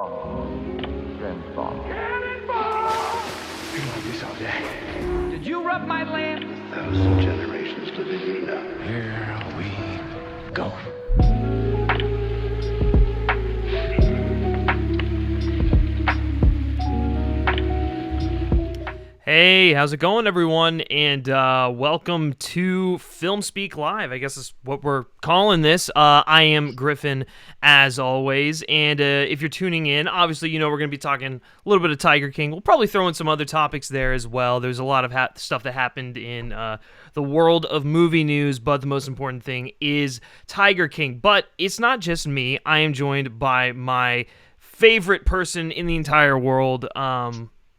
Bomb. Trench bomb. Been like this all day. Did you rub my lamp? 1,000 generations living here now. Here we go. Hey, how's it going, everyone? And welcome to FilmSpeak Live. I guess is what we're calling this. I am Griffin, as always. And if you're tuning in, obviously, you know we're going to be talking a little bit of Tiger King. We'll probably throw in some other topics there as well. There's a lot of stuff that happened in the world of movie news, but the most important thing is Tiger King. But it's not just me. I am joined by my favorite person in the entire world.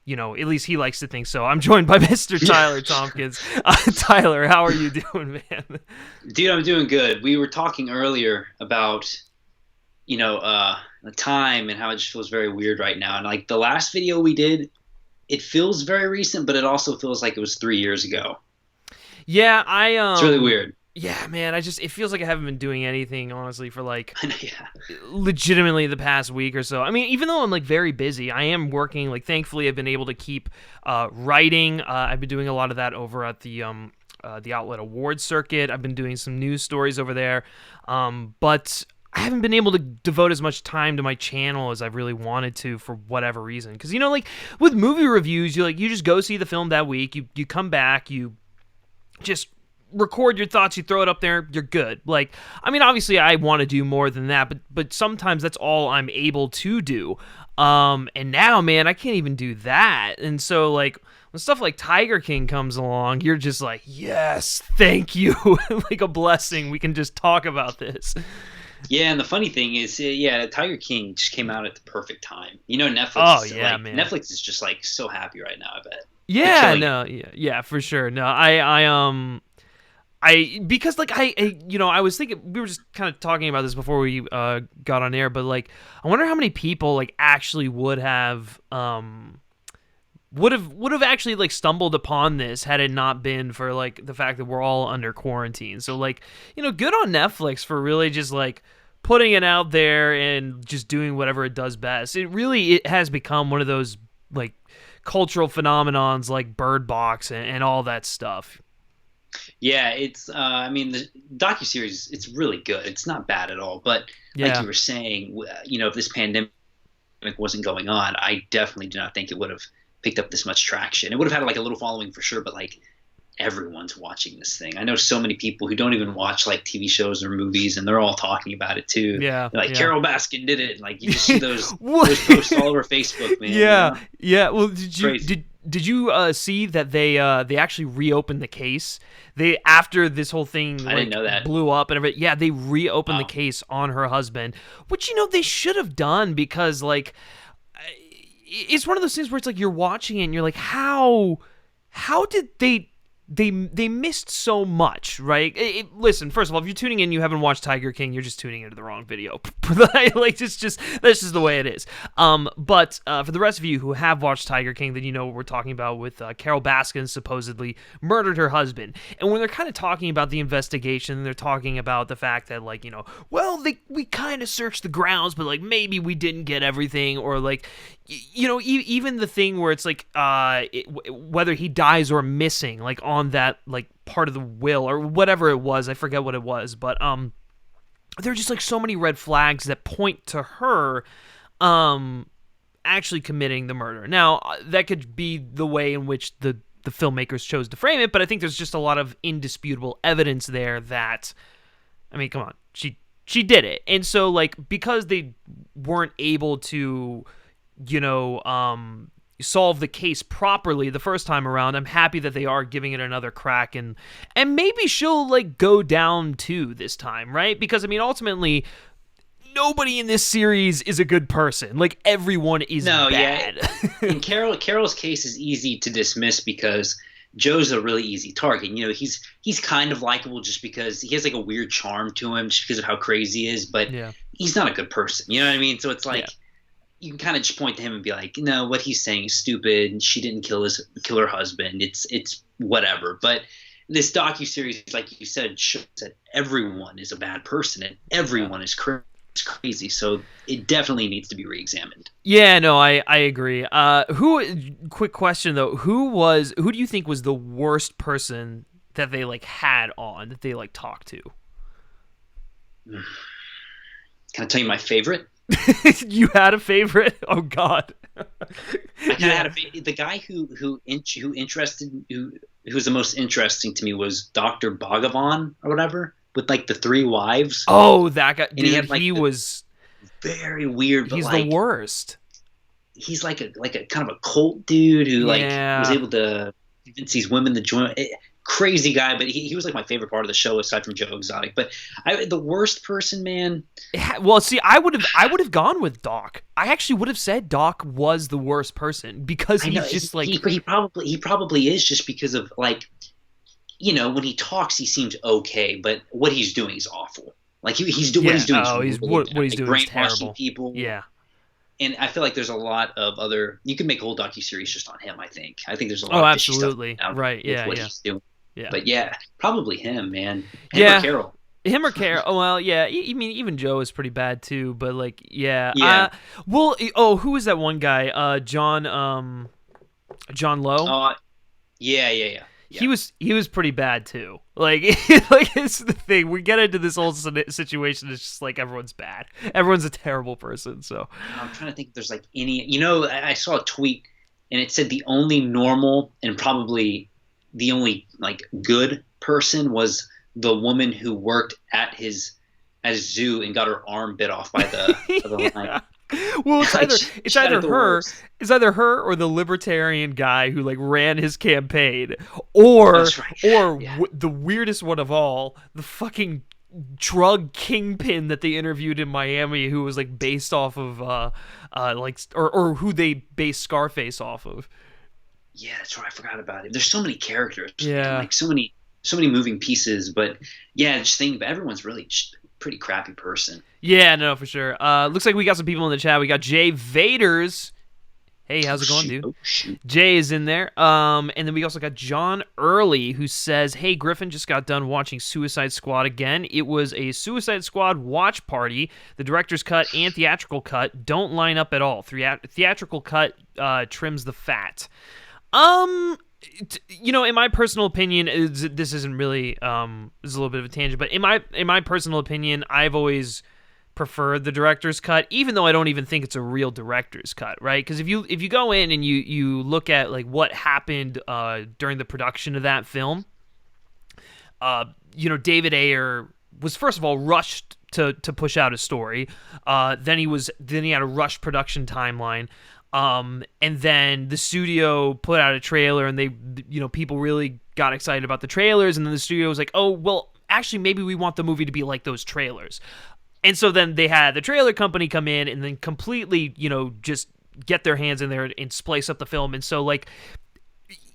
You know, at least he likes to think so. I'm joined by Mr. Tyler Tompkins. Tyler, how are you doing, man? Dude, I'm doing good. We were talking earlier about, the time and how it just feels very weird right now. And like the last video we did, it feels very recent, but it also feels like it was 3 years ago. Yeah, it's really weird. Yeah, man, it feels like I haven't been doing anything, honestly, for Yeah. legitimately the past week or so. I mean, even though I'm very busy, I am working. Thankfully, I've been able to keep writing. I've been doing a lot of that over at the Outlet Awards circuit. I've been doing some news stories over there, but I haven't been able to devote as much time to my channel as I really wanted to for whatever reason. Because with movie reviews, you just go see the film that week. You come back, you just record your thoughts, you throw it up there, you're good. Obviously I want to do more than that, but sometimes that's all I'm able to do. And now, man, I can't even do that. And so when stuff like Tiger King comes along, you're just like, yes, thank you. Like a blessing. We can just talk about this. Yeah, and the funny thing is, Tiger King just came out at the perfect time. Netflix. Oh, yeah, man. Netflix is just so happy right now, I bet. Yeah, no, yeah, for sure. No, I was thinking, we were just kind of talking about this before we got on air, but I wonder how many people actually would have actually stumbled upon this had it not been for the fact that we're all under quarantine. So good on Netflix for really just putting it out there and just doing whatever it does best. It has become one of those cultural phenomenons like Bird Box and all that stuff. Yeah, it's the docuseries, it's really good. It's not bad at all. But like you were saying, if this pandemic wasn't going on, I definitely do not think it would have picked up this much traction. It would have had a little following for sure, but everyone's watching this thing. I know so many people who don't even watch TV shows or movies, and they're all talking about it too. Yeah, Carol Baskin did it. And, you just see those posts all over Facebook, man. Yeah, yeah. Well, did you see that they actually reopened the case? After this whole thing I didn't know that. blew up and everything. Yeah, they reopened the case on her husband, which they should have done because it's one of those things where it's you're watching it and you're like, how did they missed so much, right? Listen, first of all, if you're tuning in, you haven't watched Tiger King, you're just tuning into the wrong video. That's just the way it is. But for the rest of you who have watched Tiger King, then you know what we're talking about with Carol Baskins supposedly murdered her husband. And when they're kind of talking about the investigation, they're talking about the fact that we kind of searched the grounds, but maybe we didn't get everything, or even the thing where it's whether he dies or missing, on that part of the will or whatever it was, I forget what it was, but there are just so many red flags that point to her actually committing the murder. Now that could be the way in which the filmmakers chose to frame it, but I think there's just a lot of indisputable evidence there that, come on, she did it. And so because they weren't able to solve the case properly the first time around, I'm happy that they are giving it another crack, and maybe she'll go down too this time, right? Because ultimately nobody in this series is a good person. Everyone is bad. Yeah. And Carol's case is easy to dismiss because Joe's a really easy target. He's kind of likable just because he has a weird charm to him just because of how crazy he is, but he's not a good person. You know what I mean? So it's you can kind of just point to him and be like, no, what he's saying is stupid. She didn't kill her husband. It's whatever. But this docuseries, like you said, shows that everyone is a bad person and everyone is crazy. crazy. So it definitely needs to be re-examined. Yeah, no, I agree. Quick question though, who do you think was the worst person that they like had on, that they like talked to? Can I tell you my favorite? You had a favorite? Oh God. I kind of had the guy who was the most interesting to me was Dr. Bhagavan or whatever, with like the 3 wives. Oh, that guy. And Dude, he had, like, he was very weird. But he's like, the worst. He's like a kind of a cult dude who like was able to convince these women to join. Crazy guy, but he was like my favorite part of the show aside from Joe Exotic. But the worst person, man. Well, see, I would have gone with Doc. I actually would have said Doc was the worst person because he's just like he probably is, just because of like, you know, when he talks he seems okay, but what he's doing is awful. Like he's doing what he's doing. What he's doing is brainwashing terrible. People. Yeah. And I feel like there's a lot of other. You can make a whole docu-series just on him. I think there's a lot. Oh, of absolutely. Right. Yeah. What Yeah. he's doing. Yeah. But yeah, probably him, man. Him or Carol. Him or Carol. Oh, well, yeah. I mean, even Joe is pretty bad too. But like, yeah. Yeah. Who was that one guy? John Lowe. Yeah. He was pretty bad too. Like, like it's the thing. We get into this whole situation. It's just like everyone's bad. Everyone's a terrible person. So I'm trying to think if there's like any. You know, I saw a tweet and it said the only normal and probably the only like good person was the woman who worked at his zoo and got her arm bit off by the lion. Well, it's either her or the libertarian guy who like ran his campaign, or the weirdest one of all, the fucking drug kingpin that they interviewed in Miami, who was like based off of or who they based Scarface off of. Yeah, that's right. I forgot about it. There's so many characters. Yeah, man, like so many moving pieces. But yeah, just think, but everyone's really just a pretty crappy person. Yeah, no, for sure. Looks like we got some people in the chat. We got Jay Vaders. Hey, how's it going, dude? Oh, shoot. Jay is in there. And then we also got John Early, who says, "Hey, Griffin just got done watching Suicide Squad again. It was a Suicide Squad watch party. The director's cut and theatrical cut don't line up at all. Theatrical cut trims the fat." You know, in my personal opinion, this isn't really this is a little bit of a tangent, but in my personal opinion, I've always preferred the director's cut, even though I don't even think it's a real director's cut, right? Because if you go in and you look at like what happened during the production of that film, you know, David Ayer was first of all rushed to push out a story. Then he had a rushed production timeline. And then the studio put out a trailer, and they, you know, people really got excited about the trailers, and then the studio was like, oh, well, actually, maybe we want the movie to be like those trailers. And so then they had the trailer company come in and then completely, you know, just get their hands in there and splice up the film. And so, like,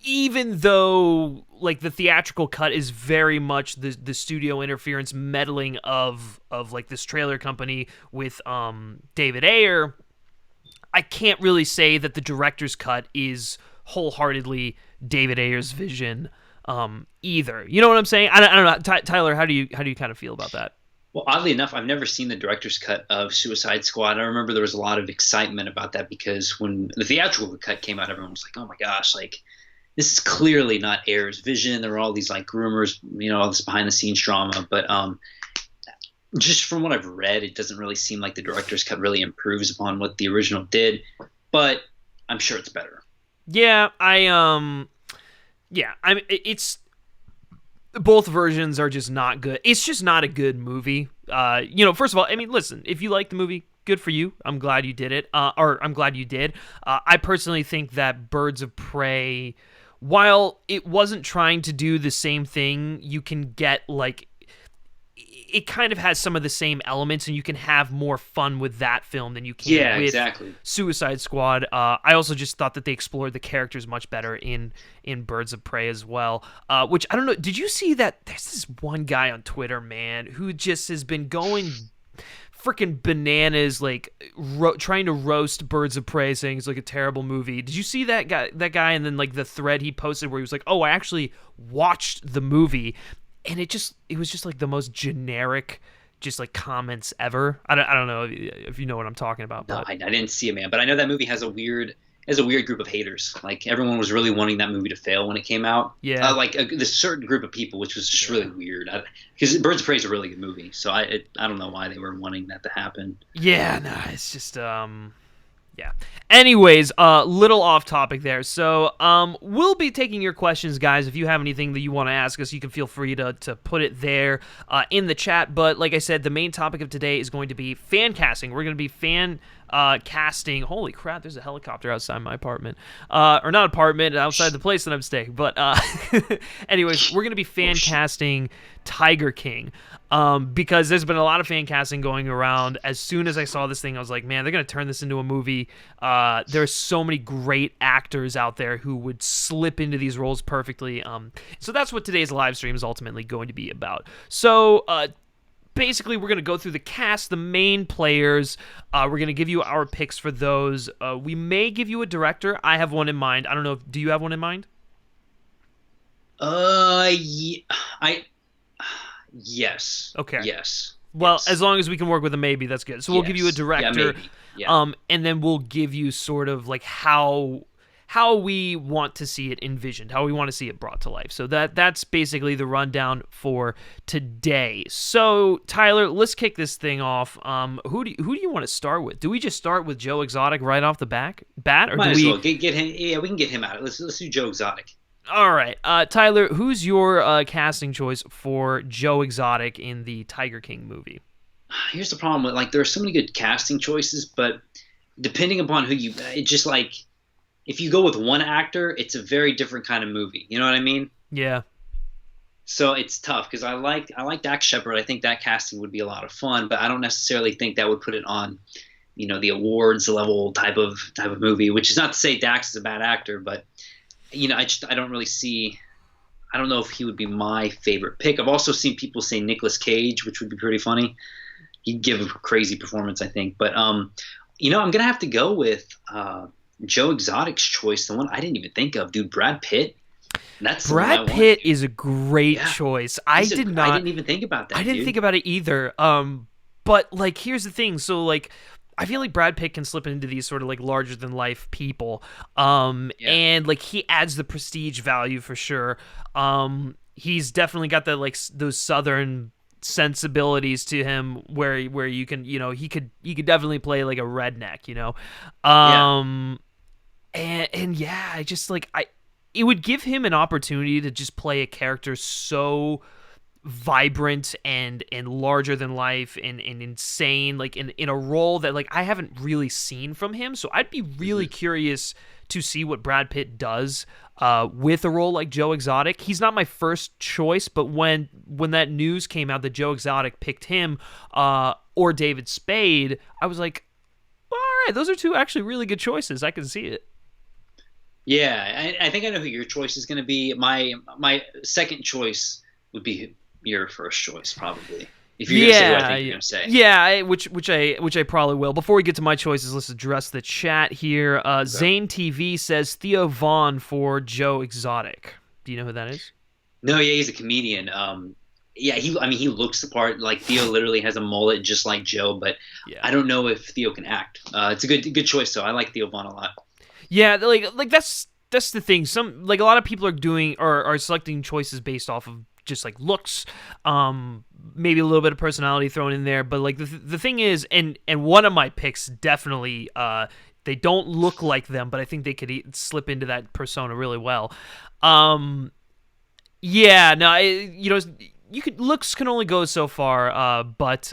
even though, like, the theatrical cut is very much the studio interference meddling of like, this trailer company with David Ayer, I can't really say that the director's cut is wholeheartedly David Ayer's vision either. You know what I'm saying? I don't know. Tyler, how do you kind of feel about that? Well, oddly enough, I've never seen the director's cut of Suicide Squad. I remember there was a lot of excitement about that because when the theatrical cut came out, everyone was like, oh my gosh, like, this is clearly not Ayer's vision. There were all these like rumors, you know, all this behind the scenes drama. But just from what I've read, it doesn't really seem like the director's cut really improves upon what the original did, but I'm sure it's better. Yeah, I mean, it's both versions are just not good. It's just not a good movie. You know, first of all, I mean, listen, if you like the movie, good for you. I'm glad you did it. Or I'm glad you did. I personally think that Birds of Prey, while it wasn't trying to do the same thing, you can get like, it kind of has some of the same elements, and you can have more fun with that film than you can with exactly. Suicide Squad. I also just thought that they explored the characters much better in Birds of Prey as well. Which, I don't know, did you see that? There's this one guy on Twitter, man, who just has been going freaking bananas, like trying to roast Birds of Prey, saying it's like a terrible movie. Did you see that guy? And then like the thread he posted where he was like, "Oh, I actually watched the movie." And it was just like the most generic just like comments ever. I don't know if you know what I'm talking about. No, But I didn't see it, man. But I know that movie has a weird group of haters. Like everyone was really wanting that movie to fail when it came out. Yeah. This certain group of people, which was just really weird. Because Birds of Prey is a really good movie, so I don't know why they were wanting that to happen. Yeah, no, it's just yeah. Anyways, little off topic there. So, we'll be taking your questions, guys. If you have anything that you want to ask us, you can feel free to put it there in the chat. But like I said, the main topic of today is going to be fan casting. We're going to be fan casting. Holy crap, there's a helicopter outside my apartment. Or not apartment, outside the place that I'm staying. But anyways, we're going to be fan casting Tiger King. Because there's been a lot of fan casting going around. As soon as I saw this thing, I was like, man, they're going to turn this into a movie. There's so many great actors out there who would slip into these roles perfectly. So that's what today's live stream is ultimately going to be about. So, basically, we're going to go through the cast, the main players. We're going to give you our picks for those. We may give you a director. I have one in mind. I don't know. Do you have one in mind? Yes. Okay. Yes. Well, yes. As long as we can work with a maybe, that's good. So we'll give you a director, Yeah, maybe. Yeah. And then we'll give you sort of like how we want to see it envisioned, how we want to see it brought to life. So that's basically the rundown for today. So Tyler, let's kick this thing off. Who do you want to start with? Do we just start with Joe Exotic right off the bat, or Might do as we? well get him. Yeah, we can get him out. Let's do Joe Exotic. All right, Tyler, who's your casting choice for Joe Exotic in the Tiger King movie? Here's the problem with there are so many good casting choices, but depending upon who it's just like if you go with one actor, it's a very different kind of movie. You know what I mean? Yeah. So it's tough because I like Dax Shepard. I think that casting would be a lot of fun, but I don't necessarily think that would put it on, the awards level type of movie. Which is not to say Dax is a bad actor, but I don't really see. I don't know if he would be my favorite pick. I've also seen people say Nicolas Cage, which would be pretty funny. He'd give a crazy performance, I think. But I'm gonna have to go with Joe Exotic's choice, the one I didn't even think of, dude. Brad Pitt. Brad Pitt is a great choice. I didn't even think about that. I didn't think about it either. But here's the thing. So I feel like Brad Pitt can slip into these sort of larger than life people. And he adds the prestige value for sure. He's definitely got those Southern sensibilities to him where you can, he could definitely play like a redneck, it would give him an opportunity to just play a character so vibrant and larger than life and insane, in a role that I haven't really seen from him. So I'd be really curious to see what Brad Pitt does with a role like Joe Exotic. He's not my first choice, but when that news came out that Joe Exotic picked him or David Spade, I was like, all right, those are two actually really good choices. I can see it. Yeah, I think I know who your choice is going to be. My second choice would be your first choice, probably. If you're going to say what I think you're going to say. Yeah, which I probably will. Before we get to my choices, let's address the chat here. Zane TV says Theo Vaughn for Joe Exotic. Do you know who that is? No, yeah, he's a comedian. He looks the part. Theo literally has a mullet just like Joe, but I don't know if Theo can act. It's a good choice, though. I like Theo Vaughn a lot. Yeah, that's the thing. Some a lot of people are doing or are selecting choices based off of just looks, maybe a little bit of personality thrown in there. But the thing is, and one of my picks definitely, they don't look like them, but I think they could slip into that persona really well. Looks can only go so far. But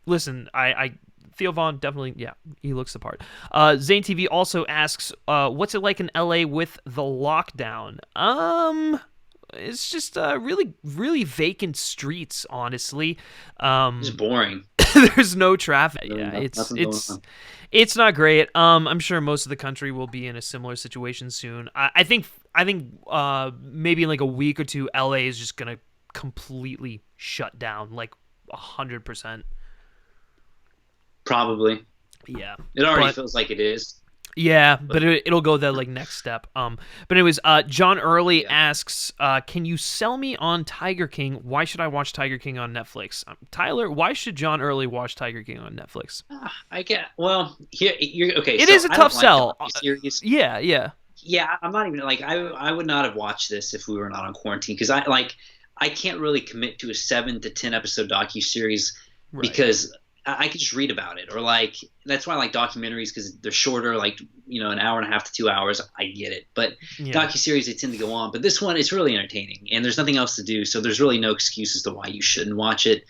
listen, Theo Vaughn definitely, he looks the part. Zane TV also asks, what's it like in LA with the lockdown? It's just really, really vacant streets, honestly. It's boring. There's no traffic. It's not great. I'm sure most of the country will be in a similar situation soon. I think maybe in a week or two, LA is just gonna completely shut down, 100%. Probably. Yeah. It already feels like it is. Yeah, but it'll go the like next step. But anyways, John Early asks, can you sell me on Tiger King? Why should I watch Tiger King on Netflix? Tyler, why should John Early watch Tiger King on Netflix? Here you're okay. It is a tough sell. Yeah. Yeah, I'm not even like I would not have watched this if we were not on quarantine because I can't really commit to a 7 to 10 episode docuseries because I could just read about it, or like that's why I like documentaries because they're shorter, like an hour and a half to 2 hours. I get it, but docuseries they tend to go on. But this one, it's really entertaining, and there's nothing else to do, so there's really no excuse as to why you shouldn't watch it.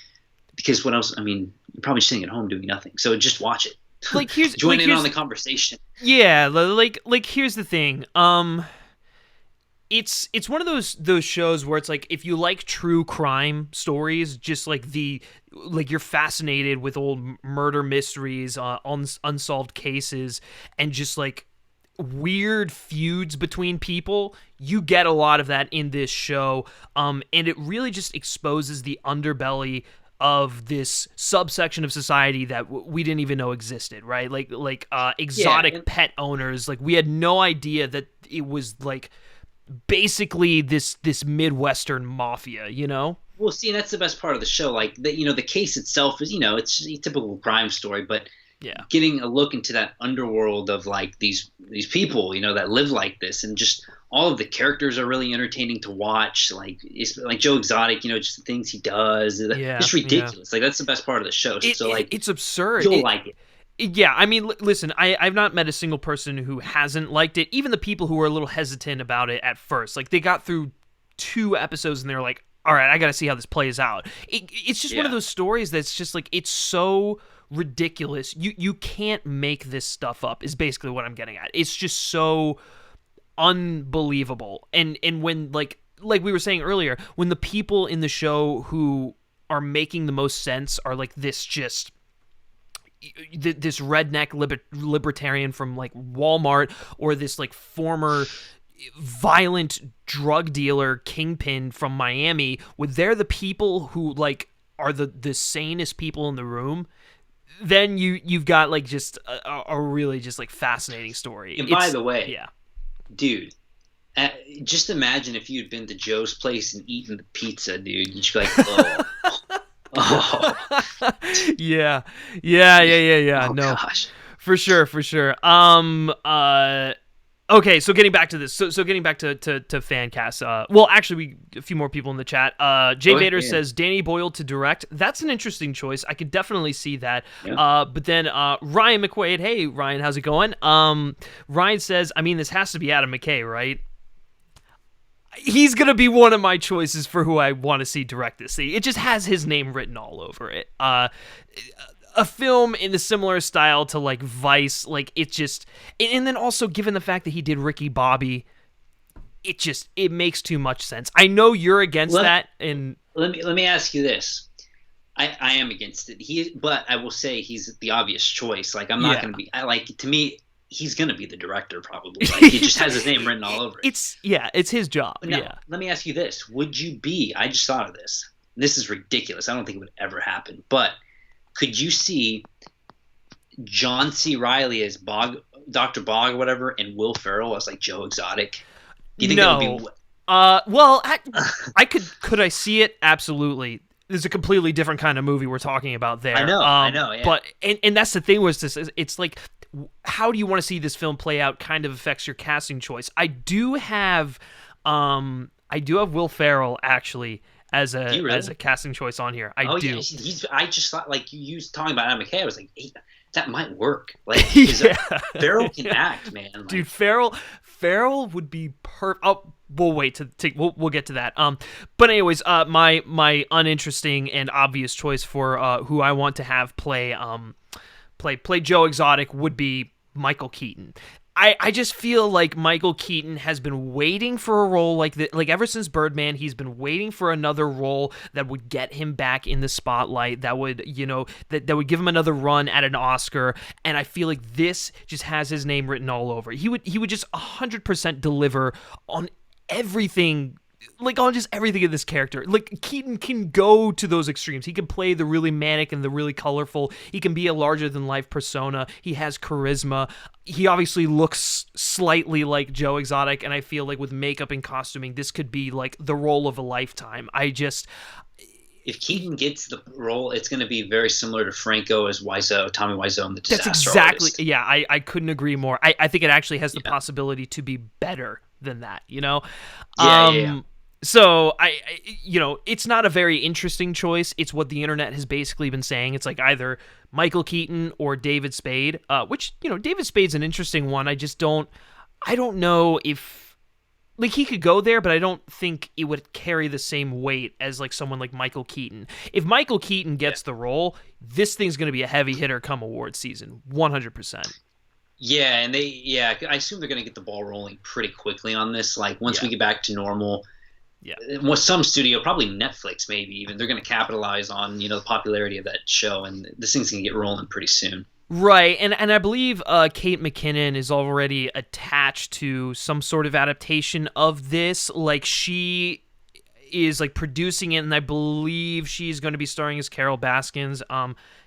Because what else? I mean, you're probably sitting at home doing nothing, so just watch it. Like join in on the conversation. Yeah, like here's the thing. It's one of those shows where it's like if you like true crime stories, just like you're fascinated with old murder mysteries, unsolved cases, and just like weird feuds between people, you get a lot of that in this show. And it really just exposes the underbelly of this subsection of society that we didn't even know existed, right? Like exotic pet owners. Like we had no idea that it was like basically this Midwestern mafia, Well, see, that's the best part of the show. Like the case itself is, it's a typical crime story, but getting a look into that underworld of like these people, that live like this, and just all of the characters are really entertaining to watch. Like it's like Joe Exotic, just the things he does. It's ridiculous. Like that's the best part of the show. It's absurd. You'll like it. Yeah, I mean, listen, I've not met a single person who hasn't liked it. Even the people who were a little hesitant about it at first, like they got through 2 episodes and they're like, all right, I got to see how this plays out. It's just one of those stories that's just like, it's so ridiculous. You can't make this stuff up is basically what I'm getting at. It's just so unbelievable. And when like we were saying earlier, when the people in the show who are making the most sense are like this redneck libertarian from like Walmart, or this like former violent drug dealer kingpin from Miami, they're the people who like are the sanest people in the room, then you've got like just a really just like fascinating story. And by the way, dude, just imagine if you'd been to Joe's place and eaten the pizza, dude. You'd just be like, oh. Yeah. Oh, no, gosh. For sure. Okay, so getting back to this. So getting back to Fancast. Well, actually, a few more people in the chat. Jay Vader says Danny Boyle to direct. That's an interesting choice. I could definitely see that. Yeah. But then Ryan McQuaid. Hey, Ryan, how's it going? Ryan says, I mean, this has to be Adam McKay, right? He's going to be one of my choices for who I want to see direct this. See, it just has his name written all over it. A film in a similar style to like Vice, like it just, and then also given the fact that he did Ricky Bobby, it makes too much sense. I know you're against that, and let me ask you this. I am against it. But I will say he's the obvious choice. Like I'm not going to be. To me, he's going to be the director probably. Like he just has his name written all over it. It's his job. Now, let me ask you this: would you be? I just thought of this. This is ridiculous. I don't think it would ever happen, but. Could you see John C. Reilly as Dr. Bog or whatever, and Will Ferrell as like Joe Exotic? Do you think that would be? Well, I could I see it? Absolutely. There's a completely different kind of movie we're talking about there. I know. Yeah. But and that's the thing with this. It's like, how do you want to see this film play out? Kind of affects your casting choice. I do have Will Ferrell actually. As a casting choice on here. I do. Yeah, I just thought, like, you talking about Adam McKay, I was like, hey, that might work. Like, Ferrell can act, man. Like, dude, Ferrell would be perfect. Oh, we'll wait we'll get to that. But anyways, my uninteresting and obvious choice for who I want to have play Joe Exotic would be Michael Keaton. I just feel like Michael Keaton has been waiting for a role like that. Like ever since Birdman, he's been waiting for another role that would get him back in the spotlight, that would, that would give him another run at an Oscar. And I feel like this just has his name written all over. He would just 100% deliver on everything like on just everything in this character. Like Keaton can go to those extremes. He can play the really manic and the really colorful. He can be a larger than life persona. He has charisma. He obviously looks slightly like Joe Exotic, and I feel like with makeup and costuming, this could be like the role of a lifetime. If Keaton gets the role, it's going to be very similar to Franco as Wiseau, Tommy Wiseau in The Disaster That's exactly, Artist. yeah, I couldn't agree more. I think it actually has the possibility to be better than that, you know? Yeah. So, it's not a very interesting choice. It's what the internet has basically been saying. It's like either Michael Keaton or David Spade, which, David Spade's an interesting one. I don't know if, like, he could go there, but I don't think it would carry the same weight as, like, someone like Michael Keaton. If Michael Keaton gets the role, this thing's going to be a heavy hitter come award season, 100%. Yeah, and I assume they're going to get the ball rolling pretty quickly on this. Like, once we get back to normal, with some studio, probably Netflix maybe even, they're going to capitalize on, the popularity of that show, and this thing's going to get rolling pretty soon. Right, and I believe Kate McKinnon is already attached to some sort of adaptation of this. Like, she is, like, producing it, and I believe she's going to be starring as Carol Baskins.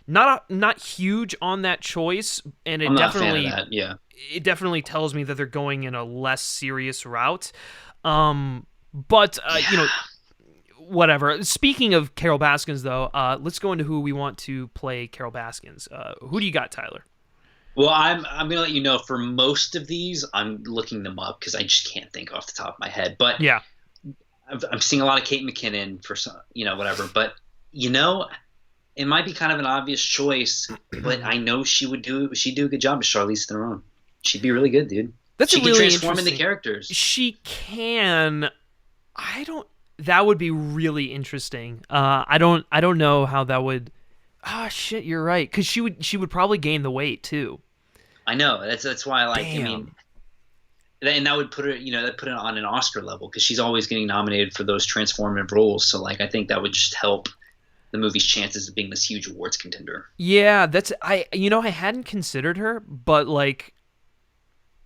Not huge on that choice, and it I'm not definitely a fan of that. Yeah. It definitely tells me that they're going in a less serious route. But whatever. Speaking of Carol Baskins, though, let's go into who we want to play Carol Baskins. Who do you got, Tyler? Well, I'm going to let you know, for most of these, I'm looking them up because I just can't think off the top of my head. But yeah, I'm seeing a lot of Kate McKinnon for some, whatever. But, it might be kind of an obvious choice, but I know she'd do a good job as Charlize Theron. She'd be really good, dude. She can transform into characters. She can. That would be really interesting. I don't know how that would. Oh shit, you're right. Because she would probably gain the weight too. I know. That's why I like. Damn. I mean, and that would put her. That put it on an Oscar level because she's always getting nominated for those transformative roles. So like, I think that would just help the movie's chances of being this huge awards contender. Yeah, I hadn't considered her, but like,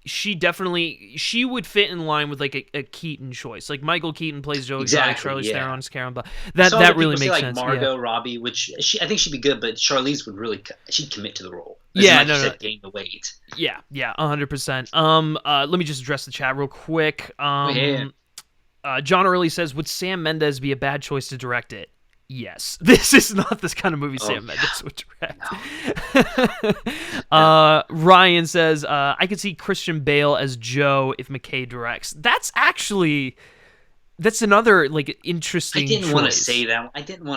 she would fit in line with like a Keaton choice. Like Michael Keaton plays Joe Exotic, Charlize Theron's Karen, but that really makes sense. Like Margot Robbie, which I think she'd be good, but Charlize she'd commit to the role. Gain the weight. Yeah, 100%. Let me just address the chat real quick. John Early says, would Sam Mendes be a bad choice to direct it? Yes. This is not this kind of movie Sam Mendes would direct. No. Ryan says, I could see Christian Bale as Joe if McKay directs. That's another, like, interesting choice. I didn't want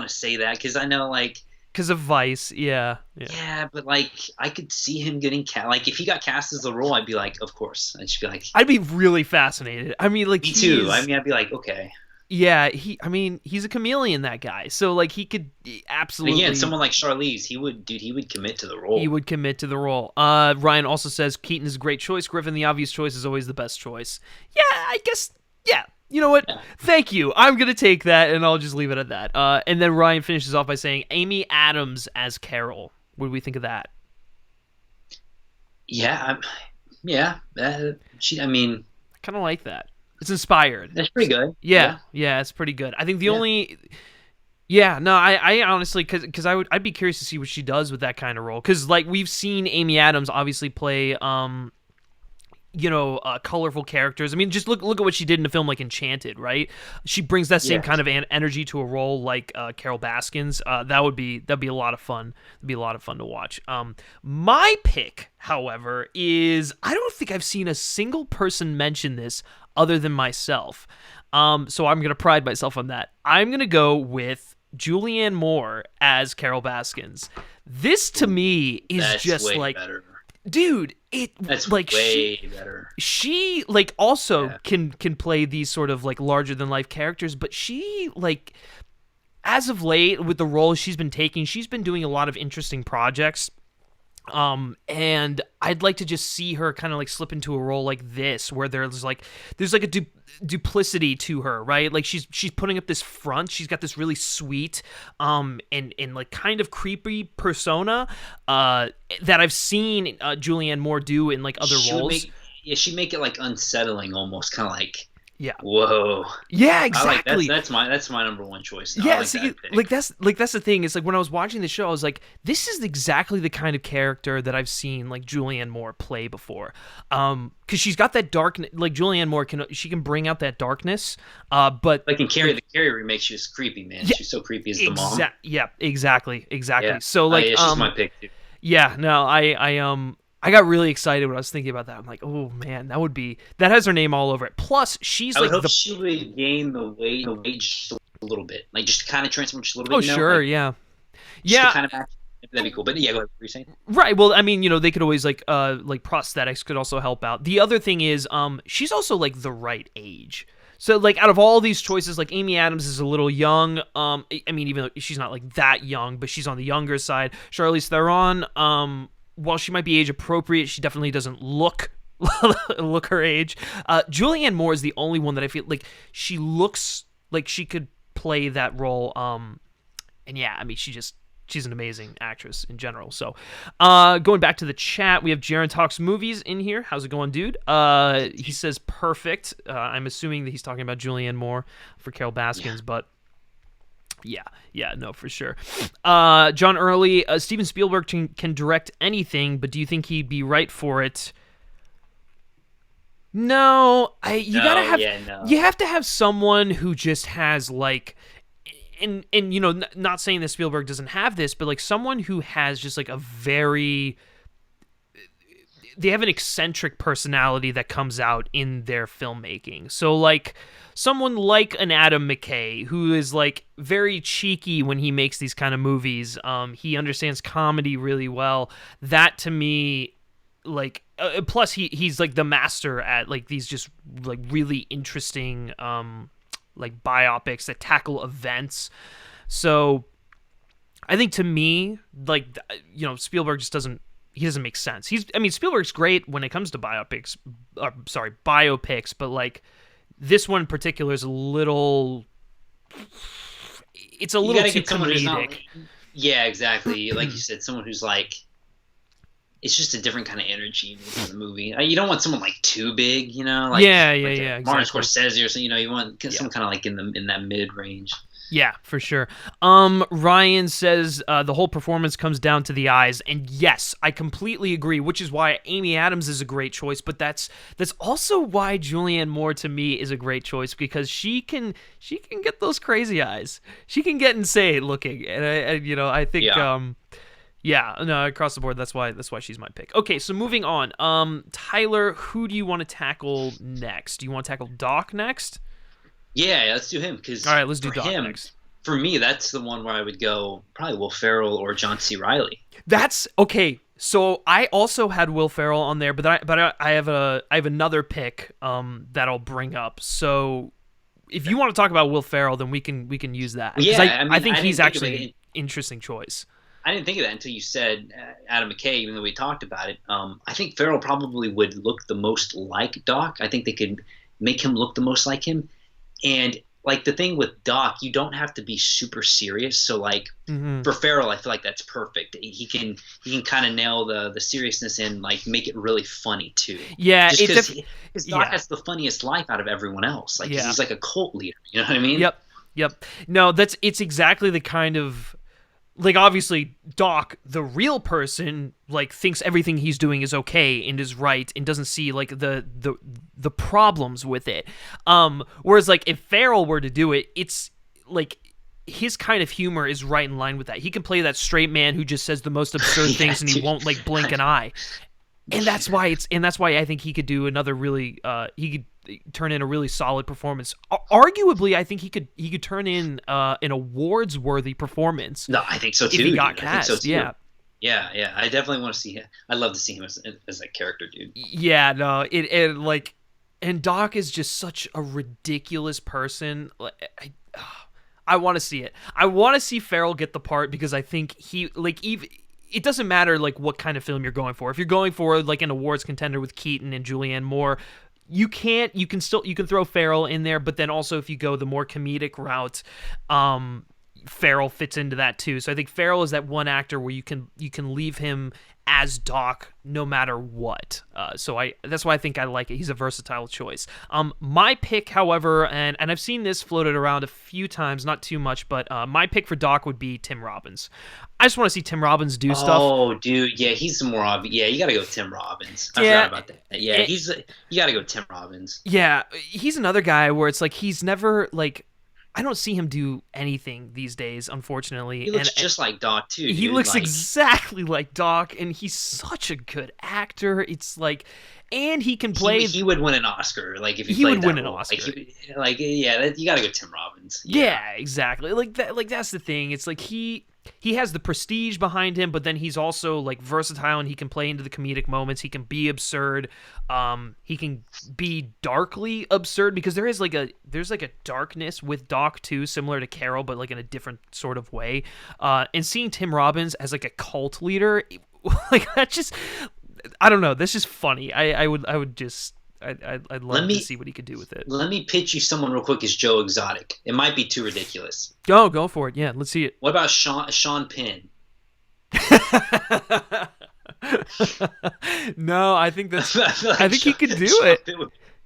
to say that because I know, like... Because of Vice, yeah. Yeah, but, like, I could see him getting cast. Like, if he got cast as the role, I'd be like, of course. I'd just be like... I'd be really fascinated. I mean, like... Me too. I mean, I'd be like, okay... Yeah, he's a chameleon, that guy. So, like, he could absolutely... Again, someone like Charlize, he would commit to the role. He would commit to the role. Ryan also says, Keaton is a great choice. Griffin, the obvious choice, is always the best choice. Yeah, I guess, yeah. You know what? Yeah. Thank you. I'm going to take that, and I'll just leave it at that. And then Ryan finishes off by saying, Amy Adams as Carol. What do we think of that? Yeah, I kind of like that. It's inspired. That's pretty good. Yeah, it's pretty good. I think the only... Yeah, no, I honestly... Because I'd be curious to see what she does with that kind of role. Because, like, we've seen Amy Adams obviously play... colorful characters. I mean, just look at what she did in a film like Enchanted, right? She brings that same kind of energy to a role like Carol Baskins. That'd be a lot of fun. It'd be a lot of fun to watch. My pick, however, is I don't think I've seen a single person mention this other than myself. So I'm gonna pride myself on that. I'm gonna go with Julianne Moore as Carol Baskins. This to me is just way like better. Dude, that's like way better. She like also can play these sort of like larger than life characters, but she like as of late with the roles she's been taking, she's been doing a lot of interesting projects. And I'd like to just see her kind of like slip into a role like this, where there's like a duplicity to her, right? Like she's putting up this front. She's got this really sweet, and like kind of creepy persona, that I've seen Julianne Moore do in like other roles. She'd make it like unsettling, almost kind of like Yeah. Whoa. Yeah, exactly. That's my number one choice. Yeah, that's the thing. It's like when I was watching the show, I was like, this is exactly the kind of character that I've seen like Julianne Moore play before. Because she's got that dark, like Julianne Moore can bring out that darkness. But like in Carrie, the Carrie remake, she was creepy, man. Yeah, she's so creepy as the mom. Yeah, exactly. Yeah. So like, yeah, she's my pick too. Yeah, no, I got really excited when I was thinking about that. I'm like, oh man, that has her name all over it. Plus, she's like she would gain the weight just a little bit, like just kind of transform just a little bit. Oh sure, like, yeah. Kind of match. That'd be cool. But yeah, go ahead. What were you saying? Right. Well, I mean, they could always like prosthetics could also help out. The other thing is, she's also like the right age. So like out of all these choices, like Amy Adams is a little young. I mean, even though she's not like that young, but she's on the younger side. Charlize Theron, while she might be age appropriate, she definitely doesn't look her age. Julianne Moore is the only one that I feel like she looks like she could play that role. And yeah, I mean, she's an amazing actress in general. So, going back to the chat, we have Jaron Talks Movies in here. How's it going, dude? He says perfect. I'm assuming that he's talking about Julianne Moore for Carol Baskins, but yeah, no, for sure. John Early, Steven Spielberg can direct anything, but do you think he'd be right for it? No, you have to have someone who just has like, and not saying that Spielberg doesn't have this, but like someone who has just like they have an eccentric personality that comes out in their filmmaking. So like someone like an Adam McKay, who is like very cheeky when he makes these kind of movies. He understands comedy really well. That to me, like, plus he's like the master at like these just like really interesting like biopics that tackle events. So I think to me, like, Spielberg just doesn't make sense. Spielberg's great when it comes to biopics, but like this one in particular is a little too comedic. Yeah, exactly. Like you said, someone who's like, it's just a different kind of energy in the movie. You don't want someone like too big, like exactly. Martin Scorsese or something. You want someone kind of like in that mid range. Yeah, for sure. Ryan says the whole performance comes down to the eyes, and yes, I completely agree. Which is why Amy Adams is a great choice, but that's also why Julianne Moore to me is a great choice, because she can get those crazy eyes. She can get insane looking, and I think. Yeah, no, across the board, that's why she's my pick. Okay, so moving on. Tyler, who do you want to tackle next? Do you want to tackle Doc next? Yeah, let's do him. All right, let's do Doc next. For me, that's the one where I would go probably Will Ferrell or John C. Reilly. That's okay. So I also had Will Ferrell on there, but I have another pick that I'll bring up. So if you want to talk about Will Ferrell, then we can use that. Yeah, I think he's actually an interesting choice. I didn't think of that until you said Adam McKay, even though we talked about it. I think Ferrell probably would look the most like Doc. I think they could make him look the most like him. And like the thing with Doc, you don't have to be super serious. So like for Ferrell, I feel like that's perfect. He can kind of nail the seriousness and like make it really funny too. Yeah, because Doc has the funniest life out of everyone else. Like he's like a cult leader. You know what I mean? Yep. No, it's exactly the kind of. Like, obviously, Doc, the real person, like, thinks everything he's doing is okay and is right and doesn't see, like, the problems with it. Whereas, like, if Ferrell were to do it, it's, like, his kind of humor is right in line with that. He can play that straight man who just says the most absurd things and he won't, like, blink an eye. And that's why I think he could do another really, he could turn in a really solid performance. Arguably, I think he could turn in an awards-worthy performance. No, I think so too. If he got cast, I think so too. Yeah. I definitely want to see him. I'd love to see him as that character, dude. Yeah, no, and Doc is just such a ridiculous person. I want to see it. I want to see Ferrell get the part because I think it doesn't matter like what kind of film you're going for. If you're going for like an awards contender with Keaton and Julianne Moore, you can throw Ferrell in there, but then also if you go the more comedic route, Farrell fits into that too. So I think Farrell is that one actor where you can leave him as Doc no matter what. That's why I think I like it. He's a versatile choice. My pick, however, and I've seen this floated around a few times, not too much, but my pick for Doc would be Tim Robbins. I just want to see Tim Robbins do stuff. Oh, dude, yeah, he's the more obvious. Yeah, you got to go with Tim Robbins. I forgot about that. Yeah, you got to go with Tim Robbins. Yeah, he's another guy where it's like he's never like. I don't see him do anything these days, unfortunately. He looks just like Doc, too. He looks exactly like Doc, and he's such a good actor. It's like, and he can play. He would win an Oscar, like if he would win an Oscar. You got to go Tim Robbins. Yeah, exactly. Like that. Like that's the thing. It's like he has the prestige behind him, but then he's also like versatile, and he can play into the comedic moments. He can be absurd. He can be darkly absurd because there's like a darkness with Doc too, similar to Carol, but like in a different sort of way. And seeing Tim Robbins as like a cult leader, like that just, I don't know. That's just funny. I'd love to see what he could do with it. Let me pitch you someone real quick as Joe Exotic. It might be too ridiculous. Go for it. Yeah, let's see it. What about Sean Penn? No, I think that's. I think he could do it.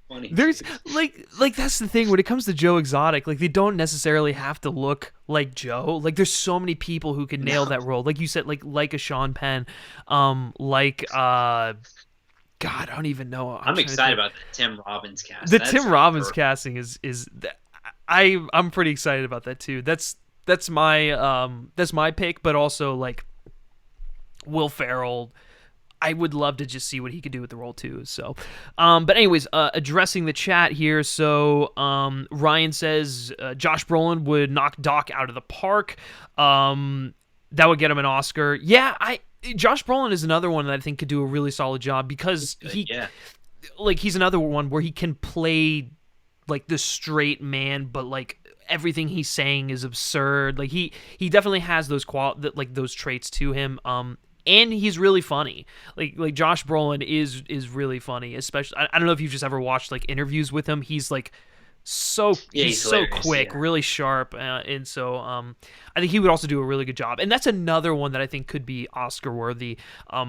Funny. There's like that's the thing when it comes to Joe Exotic. Like they don't necessarily have to look like Joe. Like there's so many people who can nail that role. Like you said, like a Sean Penn, God, I don't even know. I'm excited about the Tim Robbins cast. The Tim Robbins casting is I'm pretty excited about that too. That's my pick, but also like Will Ferrell. I would love to just see what he could do with the role too. So, but anyways, addressing the chat here. So, Ryan says Josh Brolin would knock Doc out of the park. That would get him an Oscar. Yeah, Josh Brolin is another one that I think could do a really solid job because he's another one where he can play like the straight man, but like everything he's saying is absurd. Like he definitely has those those traits to him. And he's really funny. Like Josh Brolin is really funny. Especially, I don't know if you've just ever watched like interviews with him. He's like he's so quick, really sharp, and so I think he would also do a really good job. And that's another one that I think could be Oscar worthy. I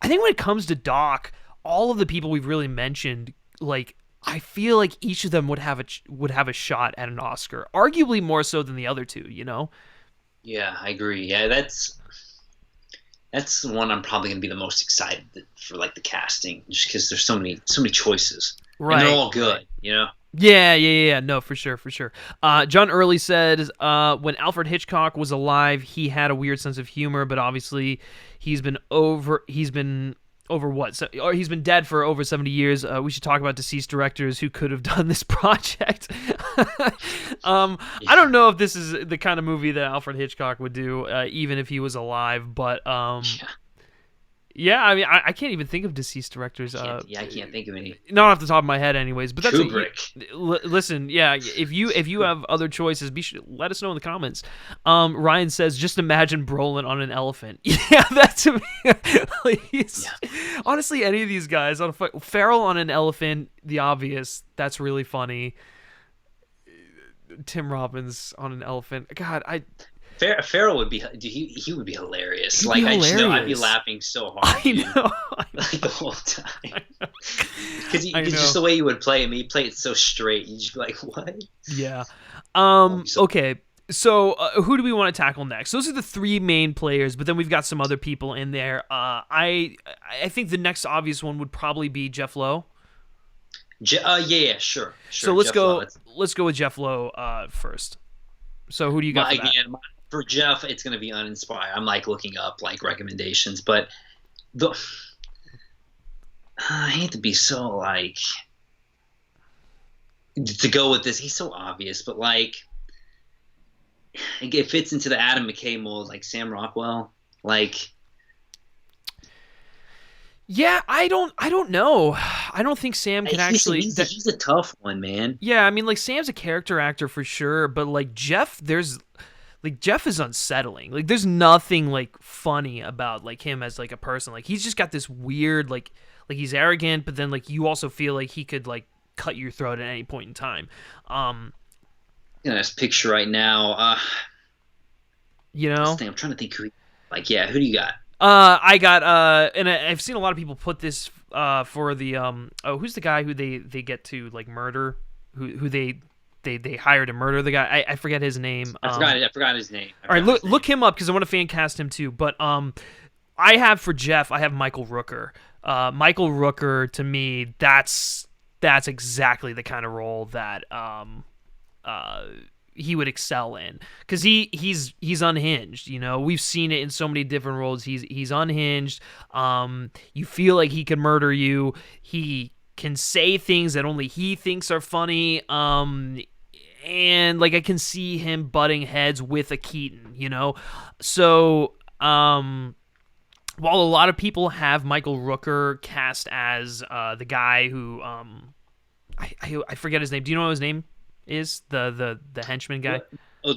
think when it comes to Doc, all of the people we've really mentioned, like I feel like each of them would have a shot at an Oscar, arguably more so than the other two. You know? Yeah, I agree. Yeah, that's the one I'm probably going to be the most excited for, like the casting, just because there's so many choices, right? And they're all good, you know. Yeah. No, for sure. John Early said, when Alfred Hitchcock was alive, he had a weird sense of humor, but obviously he's been dead for over 70 years. We should talk about deceased directors who could have done this project. I don't know if this is the kind of movie that Alfred Hitchcock would do, even if he was alive, but yeah, I mean, I can't even think of deceased directors. I can't think of any. Not off the top of my head, anyways. But that's Kubrick. Listen, yeah, if you have other choices, let us know in the comments. Ryan says, just imagine Brolin on an elephant. Yeah, that's honestly any of these guys on Farrell on an elephant. The obvious. That's really funny. Tim Robbins on an elephant. God, Farrell would be he would be hilarious. Like I'd be laughing so hard. I know. Like the whole time. Because just the way you would play him, he played it so straight. You just be like, what? Yeah. Okay. So who do we want to tackle next? Those are the three main players, but then we've got some other people in there. I think the next obvious one would probably be Jeff Lowe. Yeah, sure. So let's go with Jeff Lowe first. So who do you got for that? For Jeff, it's going to be uninspired. I'm like looking up like recommendations, but I hate to be so like to go with this. He's so obvious, but like it fits into the Adam McKay mold, like Sam Rockwell. Like, yeah, I don't know. I don't think Sam can actually. He's a tough one, man. Yeah, I mean, like Sam's a character actor for sure, but like Jeff, Jeff is unsettling. Like there's nothing like funny about like him as like a person. Like he's just got this weird like he's arrogant, but then like you also feel like he could like cut your throat at any point in time. This picture right now. You know? I'm trying to think who. Like, yeah, who do you got? I got and I've seen a lot of people put this for the who's the guy who they get to like murder, who they hire to murder the guy. I forget his name. I forgot his name. All right, look him up because I want to fan cast him too. But I have for Jeff, I have Michael Rooker. Michael Rooker, to me, that's exactly the kind of role that he would excel in, because he's unhinged. You know, we've seen it in so many different roles. He's unhinged. You feel like he can murder you. He can say things that only he thinks are funny. And like I can see him butting heads with a Keaton. You know, so while a lot of people have Michael Rooker cast as the guy who I forget his name. Do you know what his name is? The henchman guy? Oh,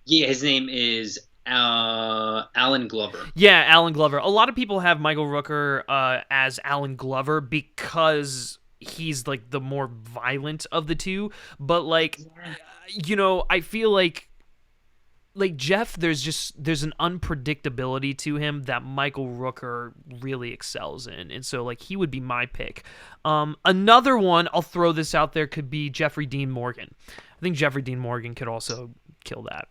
yeah, his name is Alan Glover. Yeah, Alan Glover. A lot of people have Michael Rooker as Alan Glover because he's like the more violent of the two. But like, you know, I feel like Jeff, there's an unpredictability to him that Michael Rooker really excels in, and so like he would be my pick. Another one, I'll throw this out there, could be Jeffrey Dean Morgan. I think Jeffrey Dean Morgan could also kill that.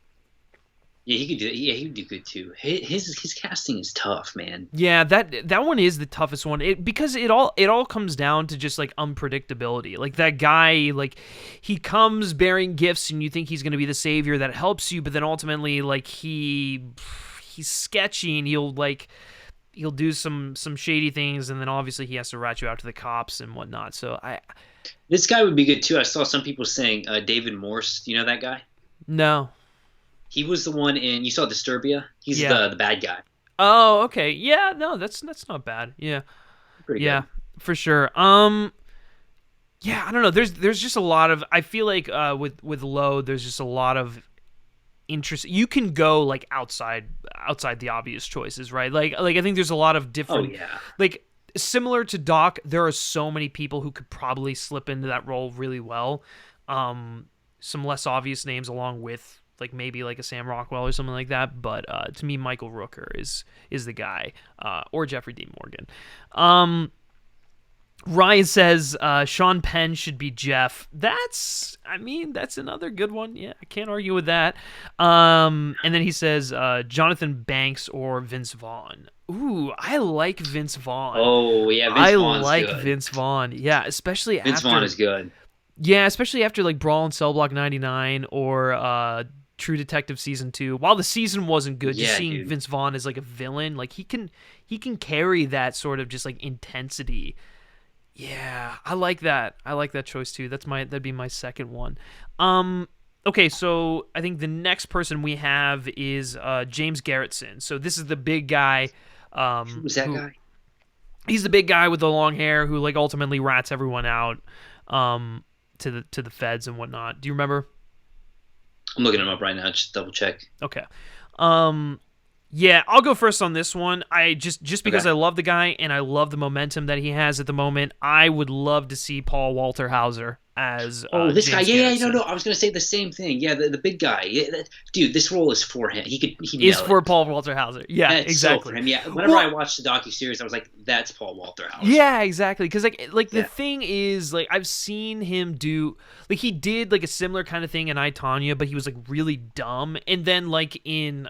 Yeah, he could do it. Yeah, he would do good too. His casting is tough, man. Yeah, that one is the toughest one. Because it all comes down to just like unpredictability. Like that guy, like he comes bearing gifts, and you think he's going to be the savior that helps you, but then ultimately, like he's sketchy, and he'll do some shady things, and then obviously he has to rat you out to the cops and whatnot. So this guy would be good too. I saw some people saying David Morse. Do you know that guy? No. He was the one in, you saw Disturbia? He's the bad guy. Oh, okay. Yeah, no, that's not bad. Yeah. Pretty good. For sure. Yeah, I don't know. There's just a lot of, I feel like with Load, there's just a lot of interest. You can go like outside the obvious choices, right? Like I think there's a lot of different like similar to Doc, there are so many people who could probably slip into that role really well. Some less obvious names along with like maybe like a Sam Rockwell or something like that, but to me, Michael Rooker is the guy, or Jeffrey Dean Morgan. Ryan says Sean Penn should be Jeff. That's another good one. Yeah, I can't argue with that. And then he says Jonathan Banks or Vince Vaughn. Ooh, I like Vince Vaughn. Oh yeah, Vince Vaughn's good. Vince Vaughn. Yeah, especially Vince Vaughn is good. Yeah, especially after like Brawl and Cell Block 99 or True Detective Season 2. While the season wasn't good, just seeing Vince Vaughn as like a villain, like he can carry that sort of just like intensity. Yeah, I like that. I like that choice too. That'd be my second one. Okay, so I think the next person we have is James Garretson. So this is the big guy. Who's that guy? He's the big guy with the long hair who like ultimately rats everyone out to the feds and whatnot. Do you remember? I'm looking him up right now. Just double check. Okay. Yeah, I'll go first on this one. I just because I love the guy and I love the momentum that he has at the moment. I would love to see Paul Walter Hauser as this James guy. Garretson. No. I was gonna say the same thing. Yeah, the big guy. Yeah, dude, this role is for him. He is for Paul Walter Hauser. Yeah, it's exactly. So for him. Yeah. Whenever I watched the docuseries, I was like, that's Paul Walter Hauser. Yeah, exactly. Because like the thing is, like I've seen him do, like he did like a similar kind of thing in I, Tonya, but he was like really dumb. And then like in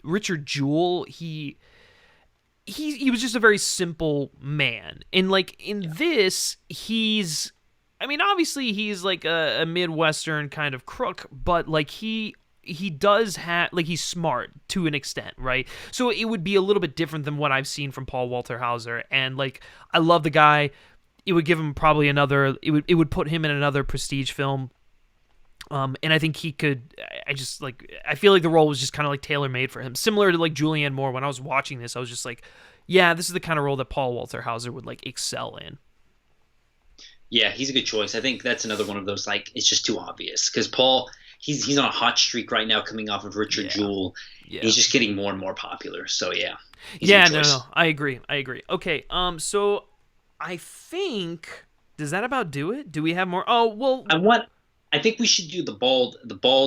Richard Jewell, he was just a very simple man. And like in this, obviously he's like a Midwestern kind of crook, but like he does have, like he's smart to an extent, right? So it would be a little bit different than what I've seen from Paul Walter Hauser. And like, I love the guy. It would give him probably it would put him in another prestige film. And I think he could, I feel like the role was just kind of like tailor-made for him. Similar to like Julianne Moore. When I was watching this, I was just like, yeah, this is the kind of role that Paul Walter Hauser would like excel in. Yeah, he's a good choice. I think that's another one of those, like, it's just too obvious. Because Paul, he's on a hot streak right now coming off of Richard Jewell. Yeah. He's just getting more and more popular. So, yeah. No. I agree. Okay, so I think, does that about do it? Do we have more? Oh, well. I think we should do the bald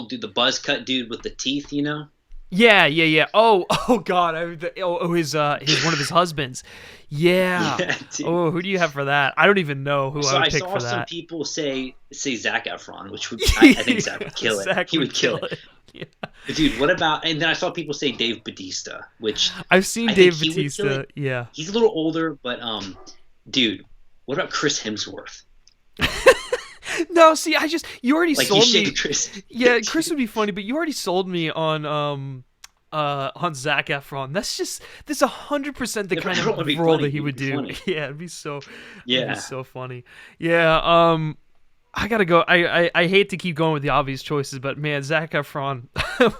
dude, the buzz cut dude with the teeth, you know? Yeah. Oh God. His one of his husbands. Yeah. Yeah, dude. Oh, who do you have for that? I don't even know who So I I would pick saw for some that. people say Zac Efron, which would I think Zac would kill it. Zac He would kill it. Yeah. But dude, what about? And then I saw people say Dave Bautista, which I've seen I think Dave he would kill Bautista. it. Yeah. He's a little older, but dude, what about Chris Hemsworth? No, see, you already Like sold you me. should Chris. Yeah, Chris would be funny, but you already sold me on Zac Efron. That's 100% the Yeah, but kind I don't wanna of be role funny, that he dude. would Be do. funny. Yeah, it'd be so funny. Yeah, I gotta go. I hate to keep going with the obvious choices, but man, Zac Efron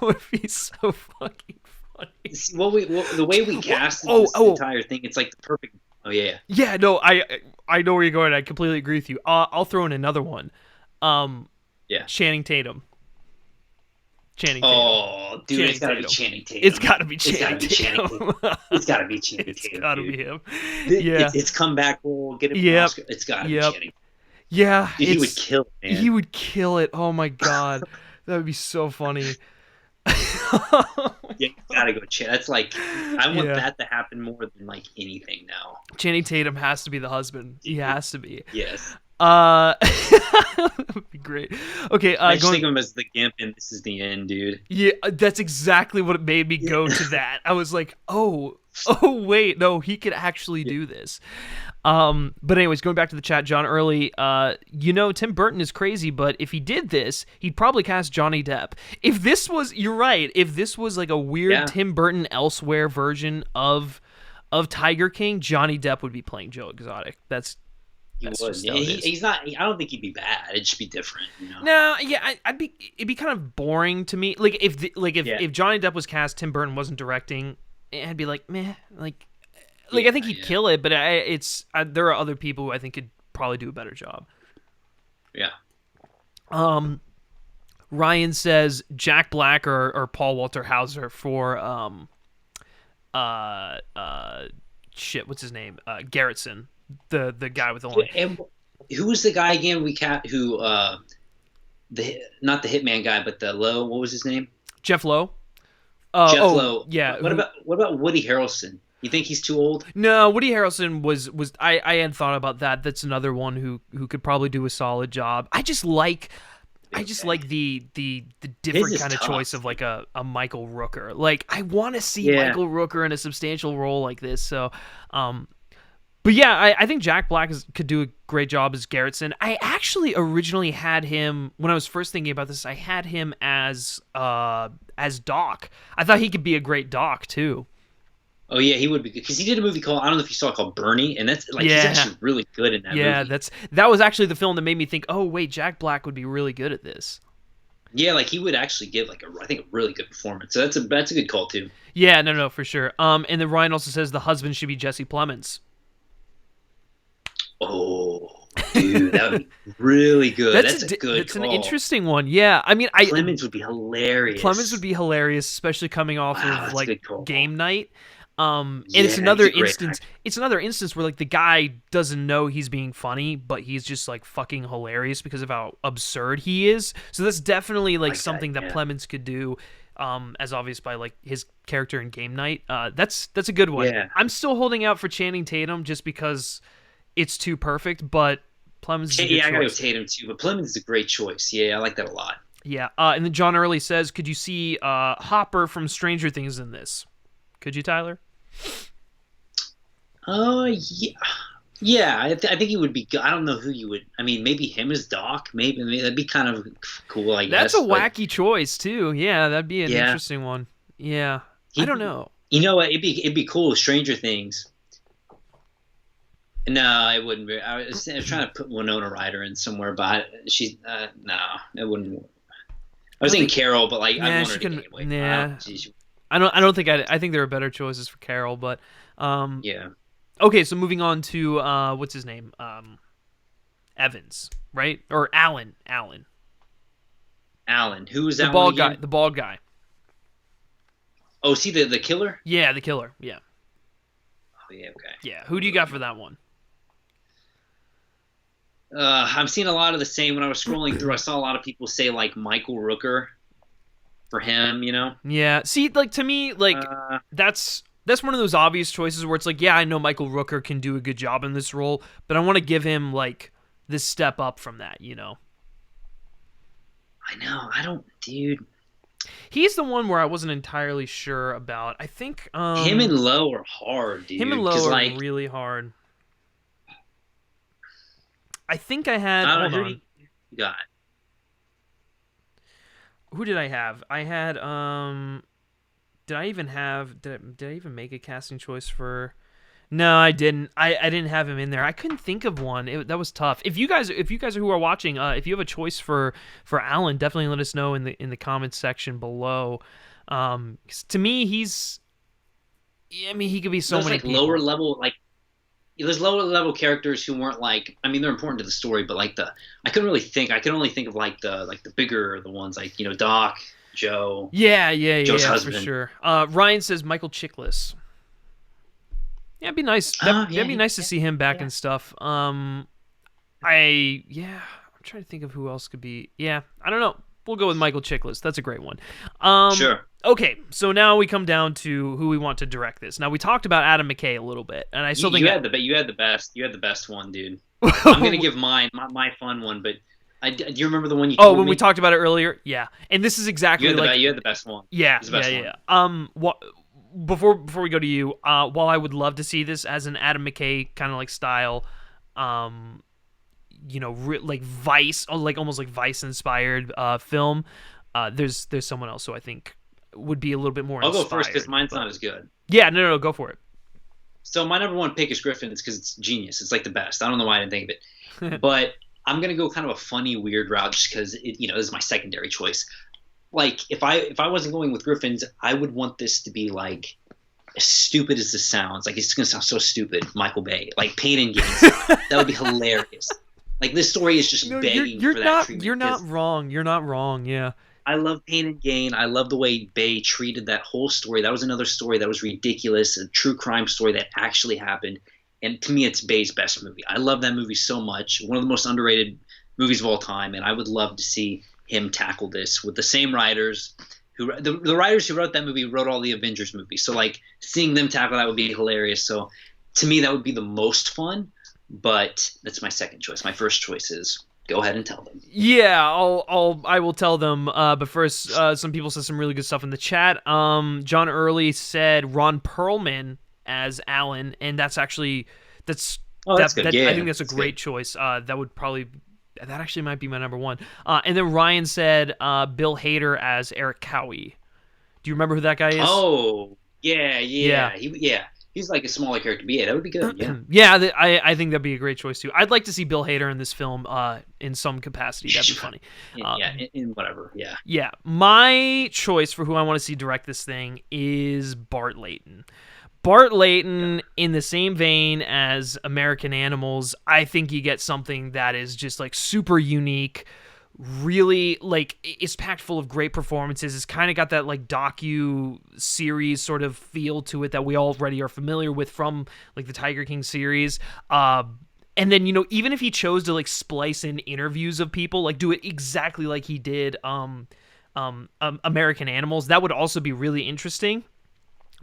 would be so fucking funny. See, the way we cast this entire thing, it's like the perfect. Oh yeah. Yeah, no, I know where you're going. I completely agree with you. I'll throw in another one. Yeah. Channing Tatum. Oh, dude, Channing it's gotta be Tatum. Channing Tatum. It's gotta be Channing Tatum. It's gotta be Channing It's Tatum. gotta dude. be him. Yeah. It's comeback role. Get him an Yep. Oscar. It's gotta be Yep. Channing. Yeah, Dude, he would kill it, man. He would kill it. Oh my god, that would be so funny. Yeah, you gotta go Channing. That's like I want Yeah. that to happen more than like anything now. Channing Tatum has to be the husband. He has to be. Yes. That would be great. Okay, I just think of him as the gimp, and this is the end, dude. Yeah, that's exactly what made me go to that. I was like, oh wait, no, he could actually do this. But anyways, going back to the chat, John Early, Tim Burton is crazy, but if he did this, he'd probably cast Johnny Depp. If this was, you're right, if this was like a weird Tim Burton elsewhere version of Tiger King, Johnny Depp would be playing Joe Exotic. He would. just how it is. He's not. I don't think he'd be bad. It'd just be different. You know? No, yeah, it'd be kind of boring to me. Like if Johnny Depp was cast, Tim Burton wasn't directing, I'd be like, meh. Like I think he'd kill it, but there are other people who I think could probably do a better job. Yeah. Ryan says Jack Black or Paul Walter Hauser for what's his name? Garretson, the guy with the line. And who was the guy again? Who not the hitman guy, but the Lowe. What was his name? Jeff Lowe. Jeff Lowe. Yeah. What about Woody Harrelson? You think he's too old? No, Woody Harrelson was I hadn't thought about that. That's another one who could probably do a solid job. I just like the different kind of choice of like a Michael Rooker. Like I want to see Michael Rooker in a substantial role like this. So, but yeah, I think Jack Black could do a great job as Garretson. I actually originally had him when I was first thinking about this. I had him as Doc. I thought he could be a great Doc too. Oh yeah, he would be good because he did a movie called, I don't know if you saw it, called Bernie, and that's like he's actually really good in that movie. Yeah, that was actually the film that made me think, oh wait, Jack Black would be really good at this. Yeah, like he would actually give like I think a really good performance. So that's a good call too. Yeah, no, for sure. And then Ryan also says the husband should be Jesse Plemons. Oh, dude, that would be really good. That's a good call. An interesting one. Yeah, I mean, Plemons would be hilarious. Plemons would be hilarious, especially coming off of like Game Night. And Yeah, it's another he's a great instance. actor. It's another instance where like the guy doesn't know he's being funny, but he's just like fucking hilarious because of how absurd he is. So that's definitely like something that Plemons could do, as obvious by like his character in Game Night. That's a good one. Yeah. I'm still holding out for Channing Tatum just because it's too perfect, but Plemons is a good I gotta go choice. Tatum too, but Plemons is a great choice. Yeah, I like that a lot. Yeah. And then John Early says, could you see Hopper from Stranger Things in this? Could you, Tyler? Yeah. I think he would be good. I don't know who you would. I mean, maybe him as Doc. Maybe that'd be kind of cool. I guess That's a wacky choice too. Yeah, that'd be an interesting one. Yeah, I don't know. You know what? It'd be cool with Stranger Things. No, it wouldn't be. I was trying to put Winona Ryder in somewhere, but no, it wouldn't. I was thinking Carol, but like I want her to gain weight. Yeah. I don't think I think there are better choices for Carol, but yeah. Okay, so moving on to what's his name? Evans, right? Or Alan. Who was the Alan bald again? guy? The bald guy. Oh, see the killer? Yeah, the killer. Yeah. Oh yeah, okay. Yeah. Who do you got for that one? I'm seeing a lot of the same. When I was scrolling through, I saw a lot of people say like Michael Rooker. for him, you know? Yeah. See, like, to me, like, that's one of those obvious choices where it's like, yeah, I know Michael Rooker can do a good job in this role, but I want to give him, like, this step up from that, you know? I know. I don't, dude. He's the one where I wasn't entirely sure about. I think Him and Lowe are hard, dude. him and Lowe are like, really hard. I think I had. I don't Hold know on. who you got. Who did I have? I had. Did I even have? Did I even make a casting choice for? No, I didn't. I didn't have him in there. I couldn't think of one. That was tough. If you guys who are watching, if you have a choice for Alan, definitely let us know in the comments section below. 'Cause to me, he's. I mean, he could be so Those, many like, people. lower level, like, there's lower level characters who weren't like. I mean, they're important to the story, but like I couldn't really think. I could only think of like the bigger the ones, like, you know, Doc, Joe. Yeah, Joe's for husband. sure. Ryan says Michael Chiklis. Yeah, it'd be nice. That'd be nice to see him back and stuff. I'm trying to think of who else could be. Yeah, I don't know. We'll go with Michael Chiklis. That's a great one. Sure. Okay, so now we come down to who we want to direct this. Now we talked about Adam McKay a little bit, and I still think you had the best one, dude. I'm gonna give mine my fun one, but do you remember the one you? Oh, when we talked about it earlier, yeah. And this is exactly you had the best one. Yeah, It's the best one. yeah. Before we go to you, while I would love to see this as an Adam McKay kind of like style, you know, like Vice, like almost like Vice inspired film, there's someone else who I think would be a little bit more I'll inspired. go first because mine's not as good. Yeah, no, go for it. So my number one pick is Griffin. It's because it's genius. It's like the best. I don't know why I didn't think of it, but I'm gonna go kind of a funny, weird route just because this is my secondary choice. Like, if I wasn't going with Griffins, I would want this to be like as stupid as this sounds. Like, it's gonna sound so stupid, Michael Bay, like Pain and Gain. That would be hilarious. Like, this story is just begging for that treatment. You're not wrong. You're not wrong. Yeah. I love Pain and Gain. I love the way Bay treated that whole story. That was another story that was ridiculous, a true crime story that actually happened. And to me, it's Bay's best movie. I love that movie so much. One of the most underrated movies of all time. And I would love to see him tackle this with the same writers the writers who wrote that movie wrote all the Avengers movies. So, like, seeing them tackle that would be hilarious. So to me, that would be the most fun, but that's my second choice. My first choice is go ahead and tell them. Yeah, I will tell them. But first, some people said some really good stuff in the chat. John Early said Ron Perlman as Alan, and that's actually good. Yeah, I think that's a great choice. That actually might be my number one. And then Ryan said Bill Hader as Eric Cowie. Do you remember who that guy is? Oh, yeah. He's like a smaller character, but yeah, that would be good. Yeah, yeah. I think that'd be a great choice too. I'd like to see Bill Hader in this film, in some capacity. That'd be funny. In whatever. Yeah. Yeah. My choice for who I want to see direct this thing is Bart Layton. Bart Layton, in the same vein as American Animals, I think you get something that is just like super unique, really like it's packed full of great performances. It's kind of got that like docu-series sort of feel to it that we already are familiar with from like the Tiger King series. And then, even if he chose to like splice in interviews of people, like do it exactly like he did American Animals, that would also be really interesting.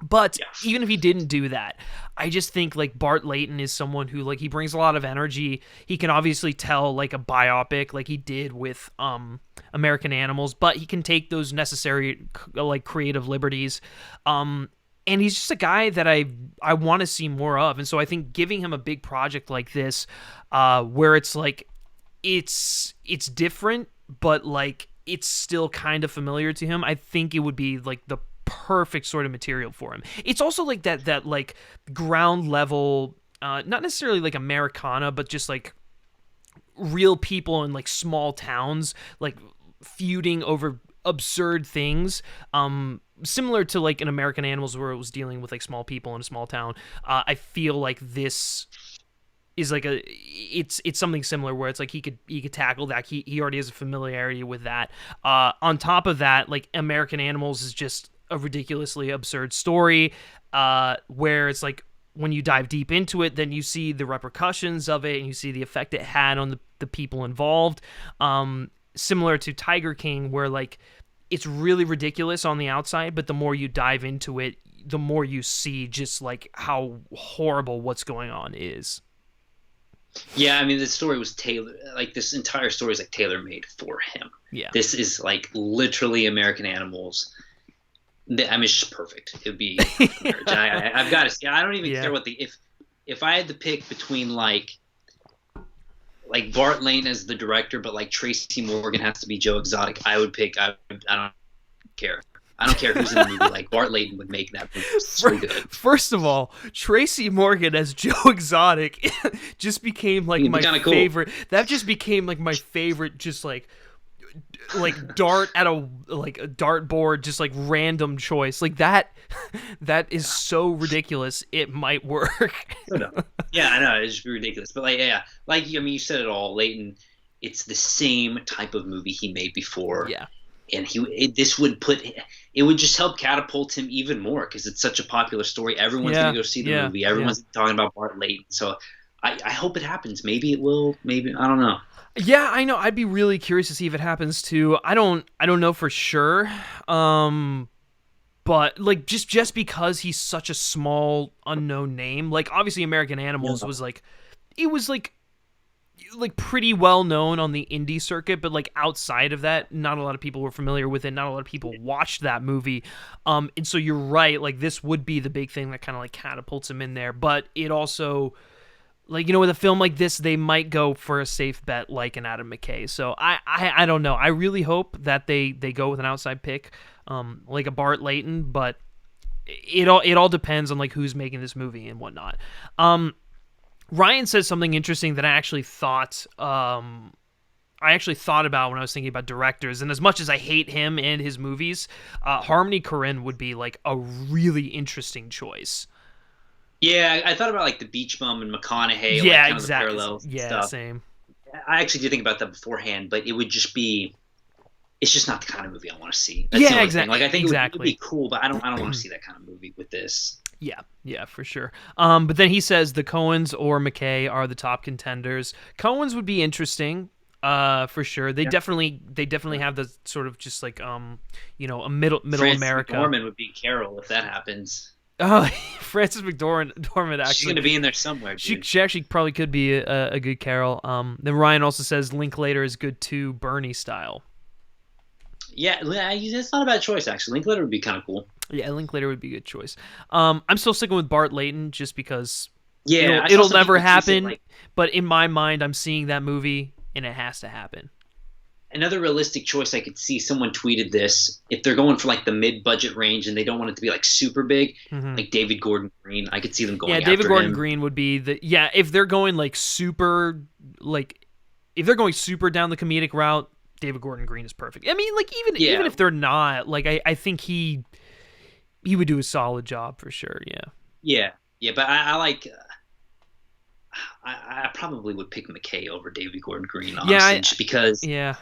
But even if he didn't do that, I just think like Bart Layton is someone who like he brings a lot of energy. He can obviously tell like a biopic like he did with American Animals, but he can take those necessary like creative liberties. And he's just a guy that I want to see more of. And so I think giving him a big project like this, where it's like it's different, but like it's still kind of familiar to him, I think it would be like the perfect sort of material for him. It's also like that like ground level, not necessarily like Americana, but just like real people in like small towns, like feuding over absurd things, similar to like in American Animals where it was dealing with like small people in a small town. I feel like this is like it's something similar where it's like he could tackle that. He already has a familiarity with that. On top of that, like American Animals is just a ridiculously absurd story, where it's like when you dive deep into it, then you see the repercussions of it and you see the effect it had on the people involved. Similar to Tiger King, where like it's really ridiculous on the outside, but the more you dive into it, the more you see just like how horrible what's going on is. Yeah, I mean, this story was tailored. Like, this entire story is like tailor-made for him. Yeah. This is like literally American Animals. I mean, it's just perfect. It would be a perfect marriage. I've got to see. I don't even care what if I had to pick between like Bart Lane as the director, but like Tracy Morgan has to be Joe Exotic, I would pick. I don't care. I don't care who's in the movie. Like, Bart Layton would make that movie so good. First of all, Tracy Morgan as Joe Exotic just became like my favorite. Cool. That just became like my favorite. Just like dart at a dartboard, just like random choice. Like that is so ridiculous. It might work. Yeah, I know, it's just ridiculous. But like, yeah, like I mean, you said it all, Layton. It's the same type of movie he made before. Yeah. And it would just help catapult him even more because it's such a popular story. Everyone's going to go see the movie. Everyone's talking about Bart Layton. So I hope it happens. Maybe it will. Maybe, I don't know. Yeah, I know. I'd be really curious to see if it happens too. I don't know for sure. But like just because he's such a small unknown name, like obviously American Animals was like, it was like pretty well known on the indie circuit, but like outside of that, not a lot of people were familiar with it. Not a lot of people watched that movie. And so you're right. Like, this would be the big thing that kind of like catapults him in there. But it also, like, you know, with a film like this, they might go for a safe bet like an Adam McKay. So I don't know. I really hope that they go with an outside pick, like a Bart Layton, but it all depends on like who's making this movie and whatnot. Ryan says something interesting that I actually thought about when I was thinking about directors. And as much as I hate him and his movies, Harmony Korine would be like a really interesting choice. Yeah, I thought about like The Beach Bum and McConaughey. Yeah, like, kind exactly. Of the parallels yeah, stuff. Same. I actually did think about that beforehand, but it would just be. It's just not the kind of movie I want to see. That's the only thing. Like, I think it would be cool, but I don't want to see that kind of movie with this. Yeah, for sure. But then he says the Coens or McKay are the top contenders. Coens would be interesting, for sure. They definitely have the sort of just like you know, a middle America. McDormand would be Carol if that happens. Oh, Frances McDormand actually. She's gonna be in there somewhere. Dude. She actually probably could be a good Carol. Then Ryan also says Linklater is good too, Bernie style. Yeah, that's not a bad choice actually. Linklater would be kind of cool. Yeah, Linklater would be a good choice. I'm still sticking with Bart Layton just because it'll never happen. But in my mind, I'm seeing that movie and it has to happen. Another realistic choice I could see, someone tweeted this, if they're going for like the mid-budget range and they don't want it to be like super big, like David Gordon Green, I could see them going after him. Yeah, David Gordon Green would be if they're going like super, like if they're going super down the comedic route, David Gordon Green is perfect. I mean, like even if they're not, like I think he would do a solid job for sure. Yeah. But I like. I probably would pick McKay over David Gordon Green, honestly, just because. Yeah.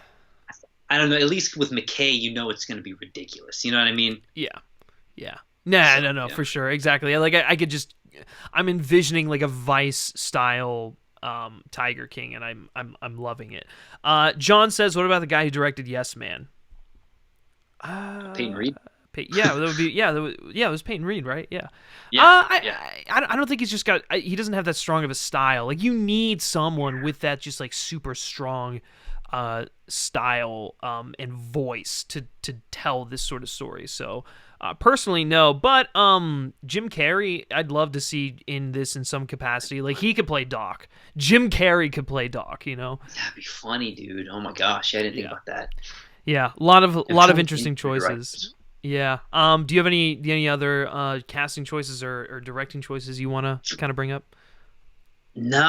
I don't know. At least with McKay, you know it's going to be ridiculous. You know what I mean? Yeah. No, for sure, exactly. Like I could just, I'm envisioning like a Vice style. Tiger King, and I'm loving it. John says, "What about the guy who directed Yes Man?" Peyton Reed. That would be. It was Peyton Reed, right? Yeah. I don't think he's just got. He doesn't have that strong of a style. Like, you need someone with that just like super strong style and voice to tell this sort of story. So. Personally, no, but Jim Carrey, I'd love to see in this in some capacity. Like, he could play Doc. Jim Carrey could play Doc, you know? That'd be funny, dude. Oh my gosh, I didn't think about that. Yeah, a lot of interesting choices. Yeah. Do you have any other casting choices or directing choices you want to kind of bring up? No,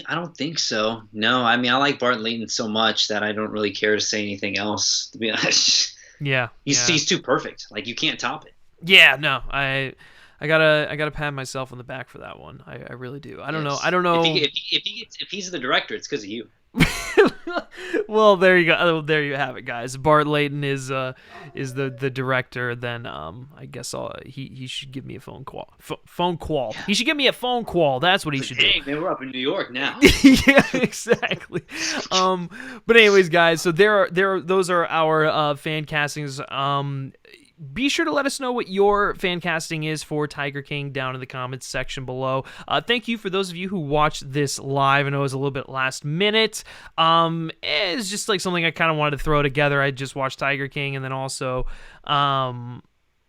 I don't think so. No, I mean, I like Bart Layton so much that I don't really care to say anything else, to be honest. Yeah, he's too perfect. Like, you can't top it. Yeah, no, I gotta pat myself on the back for that one. I really do. I don't know. If he's the director, it's because of you. Well, there you go. Oh, there you have it, guys. Bart Layton is the director. Then I guess he should give me a phone call. Phone call. He should give me a phone call. That's what he should do. Dang, man, we're up in New York now. Yeah, exactly. But anyways, guys, so those are our fan castings. Be sure to let us know what your fan casting is for Tiger King down in the comments section below. Thank you for those of you who watched this live. I know it was a little bit last minute. It's just like something I kind of wanted to throw together. I just watched Tiger King, and then also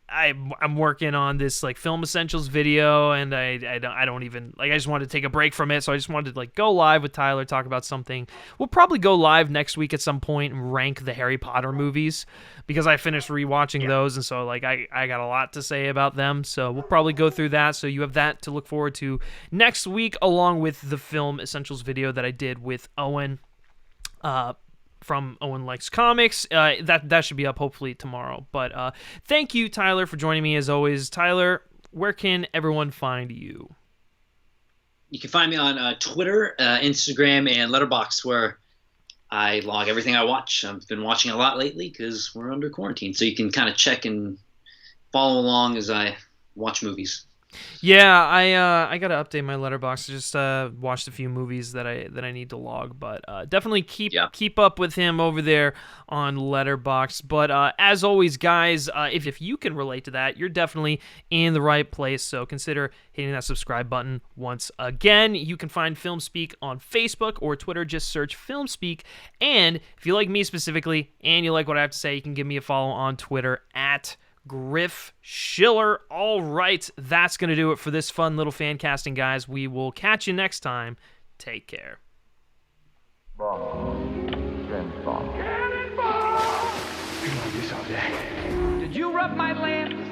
I'm working on this like film essentials video, and I don't even like, I just wanted to take a break from it, so I just wanted to like go live with Tyler, talk about something. We'll probably go live next week at some point and rank the Harry Potter movies, because I finished rewatching those, and so like I got a lot to say about them, so we'll probably go through that. So you have that to look forward to next week, along with the film essentials video that I did with Owen from Owen Likes Comics. That should be up hopefully tomorrow. But thank you, Tyler, for joining me as always. Tyler, where can everyone find you? You can find me on Twitter, Instagram, and Letterboxd, where I log everything I watch. I've been watching a lot lately because we're under quarantine, so you can kind of check and follow along as I watch movies. Yeah, I gotta update my Letterboxd. I just watched a few movies that I need to log, but definitely keep up with him over there on Letterboxd. But as always, guys, if you can relate to that, you're definitely in the right place. So consider hitting that subscribe button once again. You can find FilmSpeak on Facebook or Twitter. Just search FilmSpeak. And if you like me specifically and you like what I have to say, you can give me a follow on Twitter at Griff Schiller. All right, that's going to do it for this fun little fan casting, guys. We will catch you next time. Take care. Bomb. Trend bomb. You're like this all day. Did you rub my lamp?